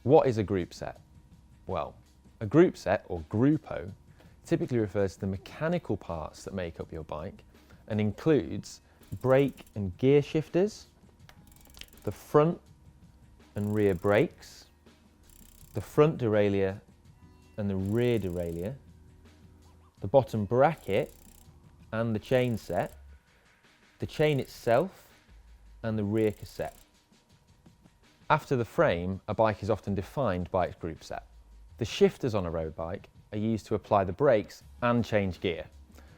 What is a group set? Well, a group set, or grupo, typically refers to the mechanical parts that make up your bike and includes brake and gear shifters, the front and rear brakes, the front derailleur and the rear derailleur, the bottom bracket and the chain set, the chain itself and the rear cassette. After the frame, a bike is often defined by its group set. The shifters on a road bike are used to apply the brakes and change gear.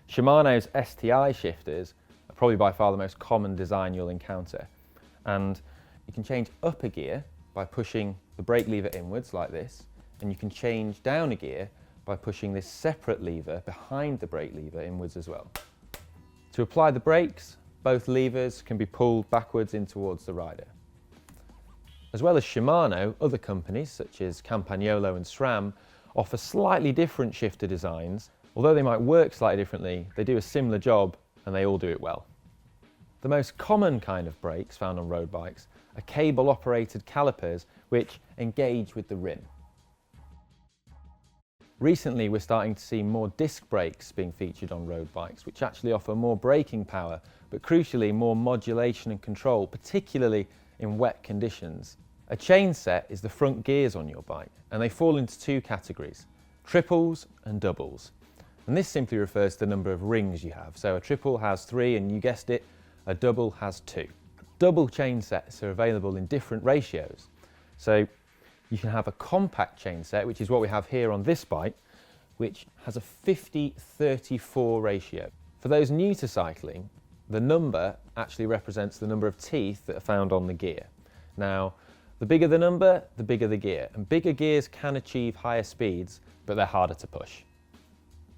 Shimano's STI shifters are probably by far the most common design you'll encounter. And you can change up a gear by pushing the brake lever inwards like this, and you can change down a gear by pushing this separate lever behind the brake lever inwards as well. To apply the brakes, both levers can be pulled backwards in towards the rider. As well as Shimano, other companies such as Campagnolo and SRAM offer slightly different shifter designs. Although they might work slightly differently, they do a similar job and they all do it well. The most common kind of brakes found on road bikes are cable-operated calipers which engage with the rim. Recently we're starting to see more disc brakes being featured on road bikes which actually offer more braking power but crucially more modulation and control, particularly in wet conditions. A chain set is the front gears on your bike and they fall into two categories, triples and doubles. And this simply refers to the number of rings you have. So a triple has 3 and you guessed it, a double has 2. Double chain sets are available in different ratios. So you can have a compact chain set, which is what we have here on this bike, which has a 50-34 ratio. For those new to cycling, the number actually represents the number of teeth that are found on the gear. Now, the bigger the number, the bigger the gear, and bigger gears can achieve higher speeds, but they're harder to push.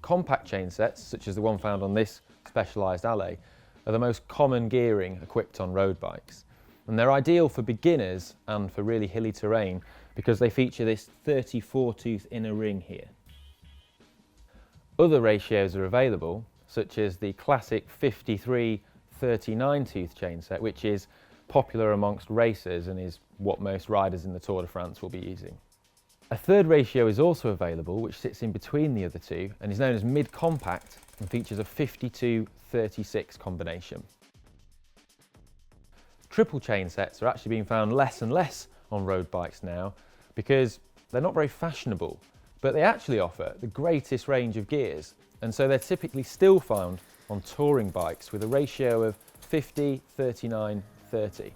Compact chain sets, such as the one found on this specialised alley, are the most common gearing equipped on road bikes. And they're ideal for beginners and for really hilly terrain because they feature this 34 tooth inner ring here. Other ratios are available, such as the classic 53-39 tooth chain set, which is popular amongst racers and is what most riders in the Tour de France will be using. A third ratio is also available, which sits in between the other two and is known as mid-compact and features a 52-36 combination. Triple chain sets are actually being found less and less on road bikes now because they're not very fashionable, but they actually offer the greatest range of gears, and so they're typically still found on touring bikes with a ratio of 50-39-30.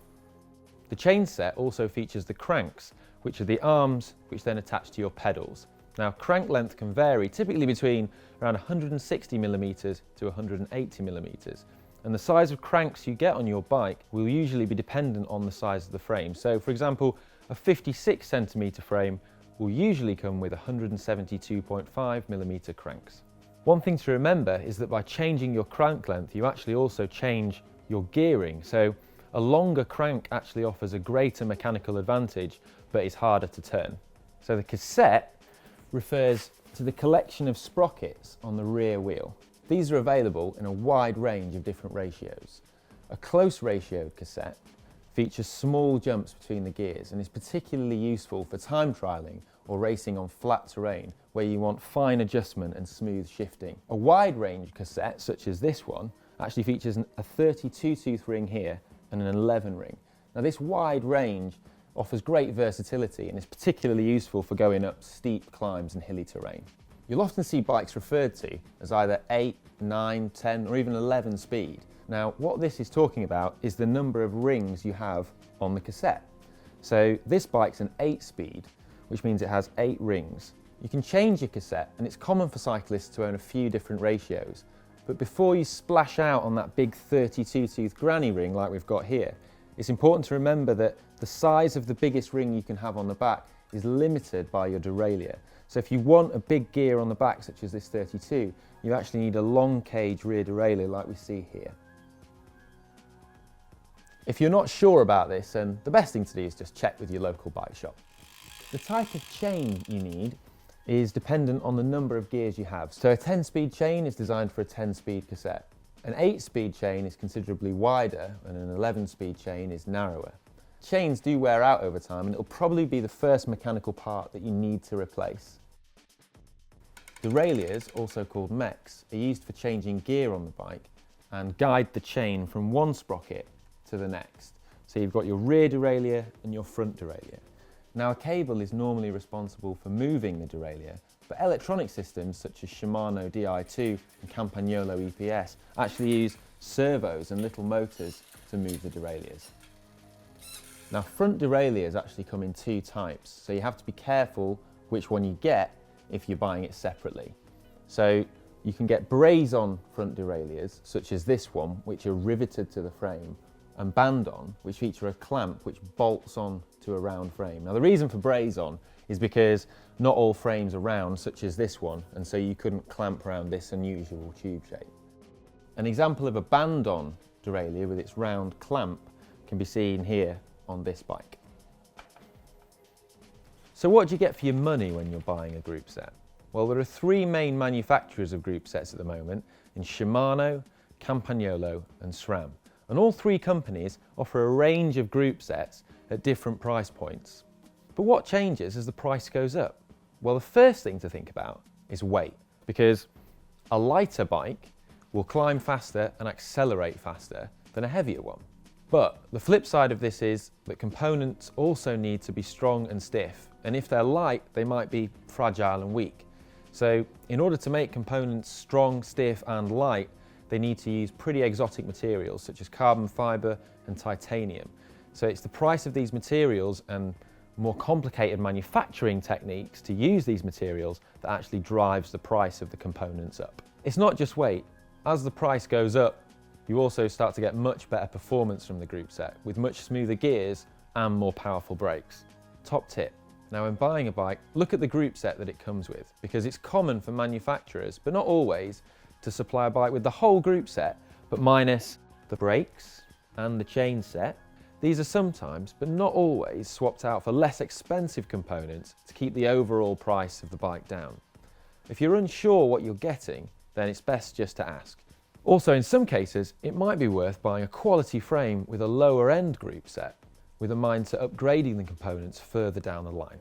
The chain set also features the cranks, which are the arms which then attach to your pedals. Now, crank length can vary, typically between around 160mm to 180mm, and the size of cranks you get on your bike will usually be dependent on the size of the frame. So, for example, a 56cm frame will usually come with 172.5mm cranks. One thing to remember is that by changing your crank length, you actually also change your gearing. So a longer crank actually offers a greater mechanical advantage, but is harder to turn. So the cassette refers to the collection of sprockets on the rear wheel. These are available in a wide range of different ratios. A close ratioed cassette features small jumps between the gears and is particularly useful for time trialling or racing on flat terrain where you want fine adjustment and smooth shifting. A wide range cassette, such as this one, actually features a 32 tooth ring here and an 11 ring. Now this wide range offers great versatility and is particularly useful for going up steep climbs and hilly terrain. You'll often see bikes referred to as either 8, 9, 10 or even 11 speed. Now what this is talking about is the number of rings you have on the cassette. So this bike's an 8 speed, which means it has 8 rings. You can change your cassette and it's common for cyclists to own a few different ratios. But before you splash out on that big 32 tooth granny ring like we've got here, it's important to remember that the size of the biggest ring you can have on the back is limited by your derailleur. So if you want a big gear on the back, such as this 32, you actually need a long cage rear derailleur like we see here. If you're not sure about this, then the best thing to do is just check with your local bike shop. The type of chain you need is dependent on the number of gears you have. So a 10-speed chain is designed for a 10-speed cassette. An 8-speed chain is considerably wider and an 11-speed chain is narrower. chains do wear out over time, and it'll probably be the first mechanical part that you need to replace. Derailleurs, also called mechs, are used for changing gear on the bike and guide the chain from one sprocket to the next. So you've got your rear derailleur and your front derailleur. Now a cable is normally responsible for moving the derailleur, but electronic systems such as Shimano Di2 and Campagnolo EPS actually use servos and little motors to move the derailleurs. Now front derailleurs actually come in two types, so you have to be careful which one you get if you're buying it separately. So you can get braze-on front derailleurs, such as this one, which are riveted to the frame, and band-on, which feature a clamp which bolts on to a round frame. Now the reason for braze-on is because not all frames are round, such as this one, and so you couldn't clamp around this unusual tube shape. An example of a band-on derailleur with its round clamp can be seen here on this bike. So what do you get for your money when you're buying a group set? Well, there are three main manufacturers of group sets at the moment, in Shimano, Campagnolo and SRAM. And all three companies offer a range of group sets at different price points. But what changes as the price goes up? Well, the first thing to think about is weight, because a lighter bike will climb faster and accelerate faster than a heavier one. But the flip side of this is that components also need to be strong and stiff, and if they're light, they might be fragile and weak. So in order to make components strong, stiff and light, they need to use pretty exotic materials such as carbon fibre and titanium. So it's the price of these materials and more complicated manufacturing techniques to use these materials that actually drives the price of the components up. It's not just weight. As the price goes up, you also start to get much better performance from the group set with much smoother gears and more powerful brakes. Top tip. Now when buying a bike, look at the group set that it comes with, because it's common for manufacturers, but not always, to supply a bike with the whole group set, but minus the brakes and the chain set. These are sometimes, but not always, swapped out for less expensive components to keep the overall price of the bike down. If you're unsure what you're getting, then it's best just to ask. Also, in some cases, it might be worth buying a quality frame with a lower end group set, with a mind to upgrading the components further down the line.